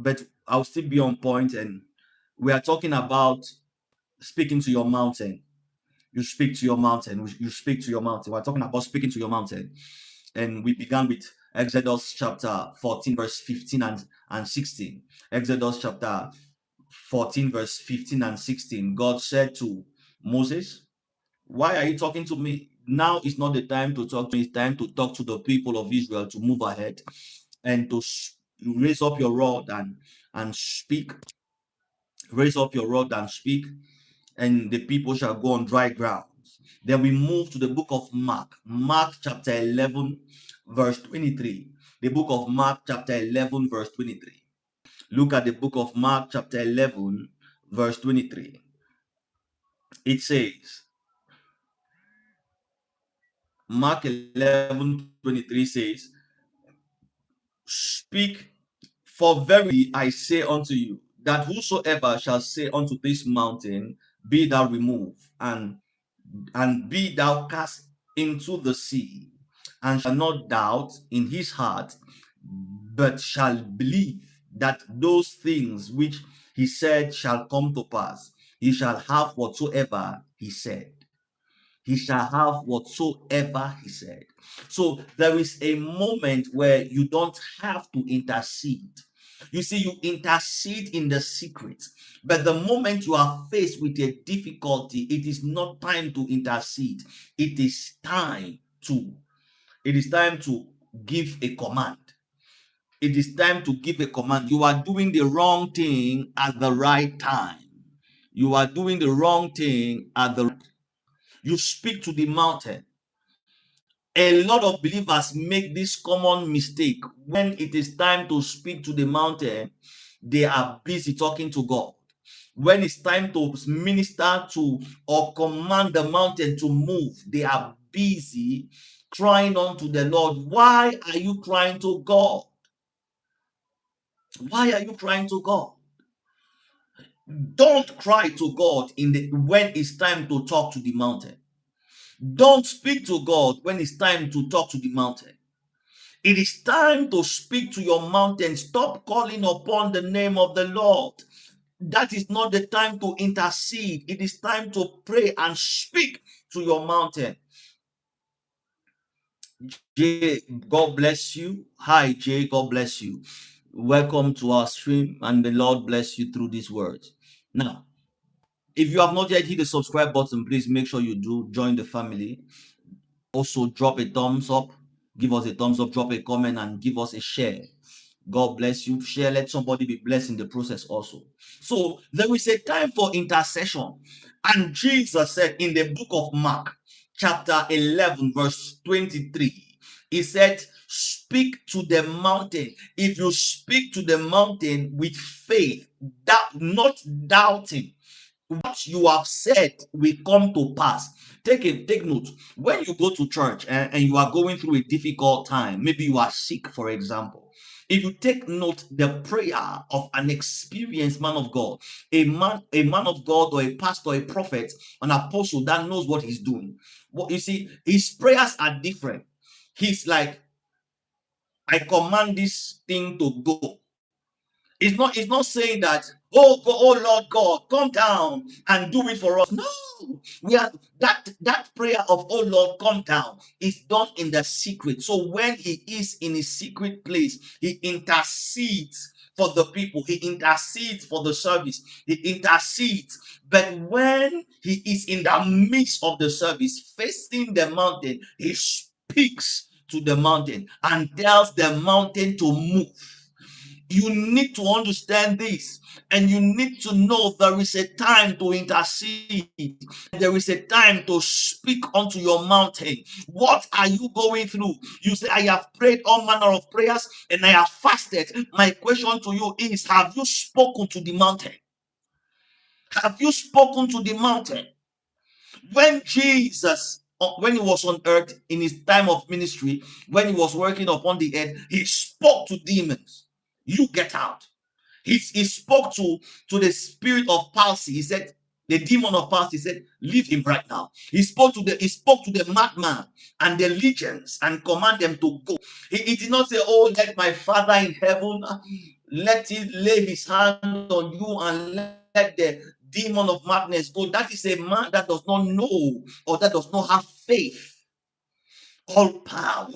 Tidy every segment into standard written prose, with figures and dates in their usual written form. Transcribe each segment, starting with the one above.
but I'll still be on point. And we are talking about speaking to your mountain. You speak to your mountain. You speak to your mountain. We're talking about speaking to your mountain. And we began with Exodus chapter 14, verse 15 and 16. Exodus chapter 14, verse 15 and 16. God said to Moses, why are you talking to me? Now is not the time to talk to me. It's time to talk to the people of Israel to move ahead and to raise up your rod and speak. Raise up your rod and speak, and the people shall go on dry ground. Then we move to the book of Mark. Mark chapter 11, verse 23. The book of Mark chapter 11, verse 23. Look at the book of Mark chapter 11, verse 23. It says, Mark 11:23 says, speak, for verily I say unto you, that whosoever shall say unto this mountain, be thou removed, and be thou cast into the sea, and shall not doubt in his heart, but shall believe that those things which he said shall come to pass, he shall have whatsoever he said. He shall have whatsoever he said. So there is a moment where you don't have to intercede. You see, you intercede in the secret, but the moment you are faced with a difficulty, it is not time to intercede. It is time to give a command. It is time to give a command. You are doing the wrong thing at the right time. You are doing the wrong thing at the You speak to the mountain. A lot of believers make this common mistake. When it is time to speak to the mountain, they are busy talking to God. When it's time to minister to or command the mountain to move, they are busy crying unto the Lord. Why are you crying to God? Why are you crying to God? Don't cry to God when it's time to talk to the mountain. Don't speak to God when it's time to talk to the mountain. It is time to speak to your mountain. Stop calling upon the name of the Lord. That is not the time to intercede. It is time to pray and speak to your mountain. Jay, God bless you. Hi, Jay, God bless you. Welcome to our stream, and the Lord bless you through these words. Now, if you have not yet hit the subscribe button, please make sure you do join the family. Also, drop a thumbs up, give us a thumbs up, drop a comment, and give us a share. God bless you. Share, let somebody be blessed in the process also. So there is a time for intercession. And Jesus said in the book of Mark, chapter 11, verse 23, he said, speak to the mountain. If you speak to the mountain with faith, not doubting, what you have said will come to pass. Take note. When you go to church and you are going through a difficult time, maybe you are sick, for example. If you take note, the prayer of an experienced man of God, a man of God, or a pastor, a prophet, an apostle that knows what he's doing. What you see, his prayers are different. He's like, I command this thing to go. It's not saying that, oh God, oh Lord God, come down and do it for us. No, we are that prayer of oh Lord, come down is done in the secret. So when he is in his secret place, he intercedes for the people, he intercedes for the service, he intercedes. But when he is in the midst of the service, facing the mountain, he speaks to the mountain and tells the mountain to move. You need to understand this, and you need to know there is a time to intercede. There is a time to speak unto your mountain. What are you going through? You say, I have prayed all manner of prayers and I have fasted. My question to you is, have you spoken to the mountain? Have you spoken to the mountain? When Jesus, when he was on earth in his time of ministry, when he was working upon the earth, he spoke to demons. You get out. He spoke to the spirit of palsy. He said, the demon of palsy said, leave him right now. He spoke to the madman and the legions and command them to go. He did not say, oh, let my Father in heaven let him lay his hand on you and let the demon of madness go. That is a man that does not know or that does not have faith. All power.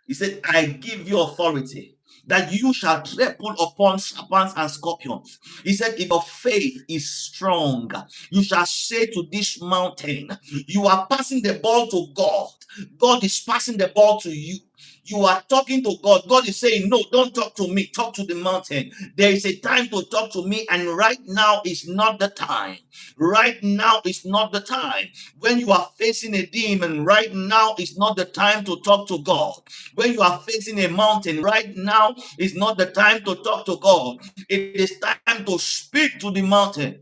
He said, I give you authority that you shall trample upon serpents and scorpions. He said, if your faith is strong, you shall say to this mountain, you are passing the ball to God. God is passing the ball to you. You are talking to God. God is saying, no, don't talk to me. Talk to the mountain. There is a time to talk to me, and right now is not the time. Right now is not the time. When you are facing a demon, right now is not the time to talk to God. When you are facing a mountain, right now is not the time to talk to God. It is time to speak to the mountain.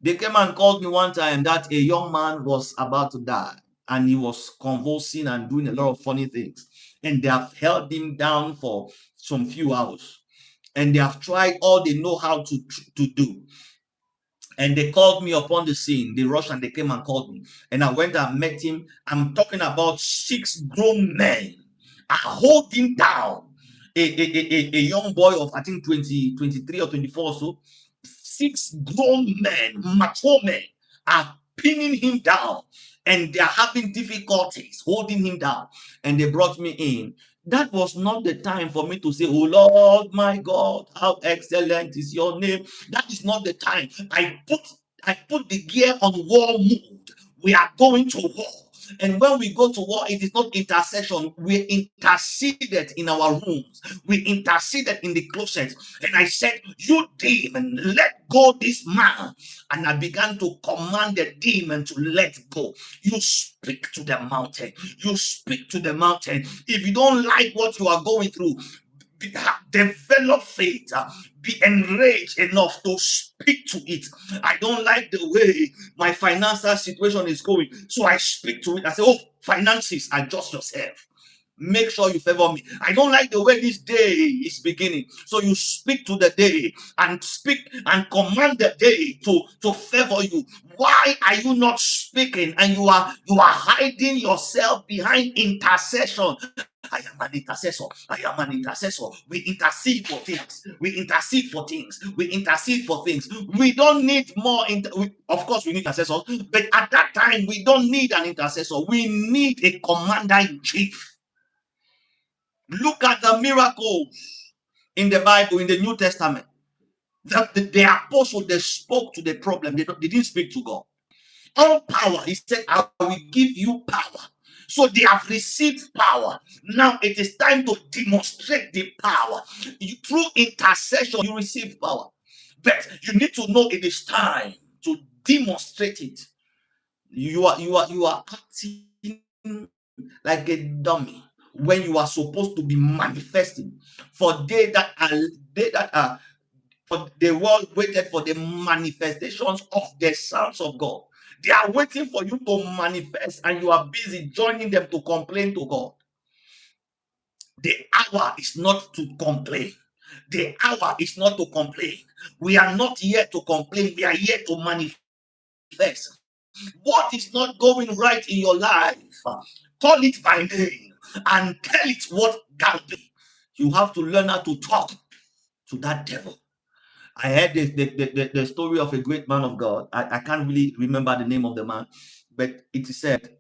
They came and called me one time that a young man was about to die and he was convulsing and doing a lot of funny things. And they have held him down for some few hours. And they have tried all they know how to do. And they called me upon the scene. They rushed and they came and called me. And I went and met him. I'm talking about 6 grown men are holding down a young boy of, I think, 23 or 24 or so. 6 grown men, mature men, are pinning him down. And they are having difficulties holding him down. And they brought me in. That was not the time for me to say, oh Lord, my God, how excellent is your name. That is not the time. I put the gear on war mode. We are going to war. And when we go to war, it is not intercession. We interceded in our rooms. We interceded in the closet. And I said, you demon, let go this man. And I began to command the demon to let go. You speak to the mountain. You speak to the mountain. If you don't like what you are going through, develop faith, be enraged enough to speak to it. I don't like the way my financial situation is going, so I speak to it. I say, oh, finances, adjust yourself. Make sure you favor me. I don't like the way this day is beginning. So you speak to the day and speak and command the day to favor you. Why are you not speaking and you are hiding yourself behind intercession? I am an intercessor. I am an intercessor. We intercede for things. We intercede for things. We intercede for things. We don't need more. Of course, we need intercessors, but at that time, we don't need an intercessor. We need a commander in chief. Look at the miracles in the Bible, in the New Testament. The apostles, they spoke to the problem. They didn't speak to God. All power, he said, I will give you power. So they have received power. Now it is time to demonstrate the power. Through intercession, you receive power. But you need to know it is time to demonstrate it. You are acting like a dummy when you are supposed to be manifesting. For the world waited for the manifestations of the sons of God. They are waiting for you to manifest, and you are busy joining them to complain to God. The hour is not to complain. The hour is not to complain. We are not here to complain. We are here to manifest. What is not going right in your life, call it by name and tell it what can be. You have to learn how to talk to that devil. I heard the story of a great man of God. I can't really remember the name of the man, but it is said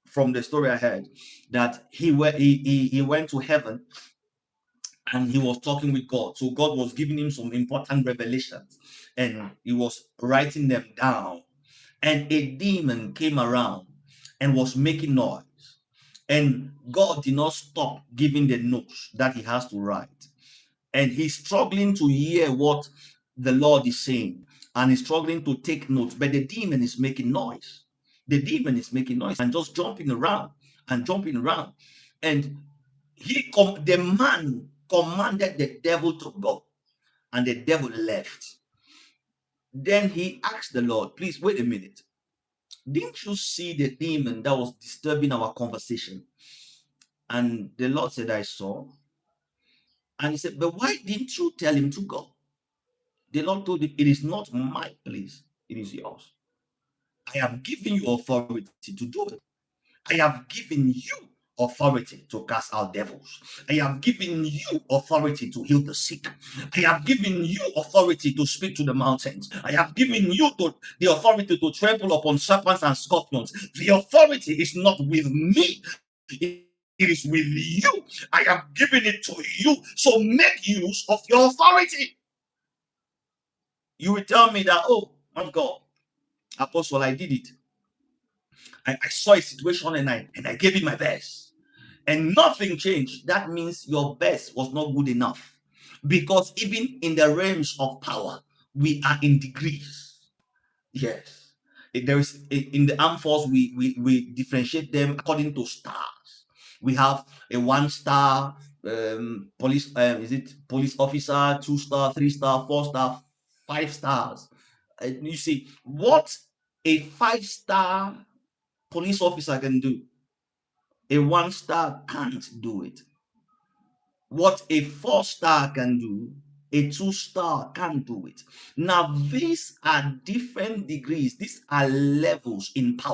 from the story I heard that he went to heaven and he was talking with God. So God was giving him some important revelations and he was writing them down. And a demon came around and was making noise. And God did not stop giving the notes that he has to write. And he's struggling to hear what the Lord is saying, and he's struggling to take notes, but the demon is making noise. The demon is making noise and just jumping around and jumping around. And the man commanded the devil to go, and the devil left. Then he asked the Lord, please wait a minute. Didn't you see the demon that was disturbing our conversation? And the Lord said, I saw. And he said, but why didn't you tell him to go? The Lord told him, it is not my place, it is yours. I have given you authority to do it. I have given you authority to cast out devils. I have given you authority to heal the sick. I have given you authority to speak to the mountains. I have given you the authority to trample upon serpents and scorpions. The authority is not with me. It is with you. I have given it to you. So make use of your authority. You will tell me that, oh, my God, Apostle, I did it. I saw a situation and I gave it my best. And nothing changed. That means your best was not good enough. Because even in the realms of power, we are in degrees. Yes. There is in the armed force, we differentiate them according to stars. We have a 1-star police, is it police officer, 2-star, 3-star, 4-star, 5 stars. You see, what a 5-star police officer can do, a 1-star can't do it. What a 4-star can do, a 2-star can't do it. Now, these are different degrees, these are levels in power.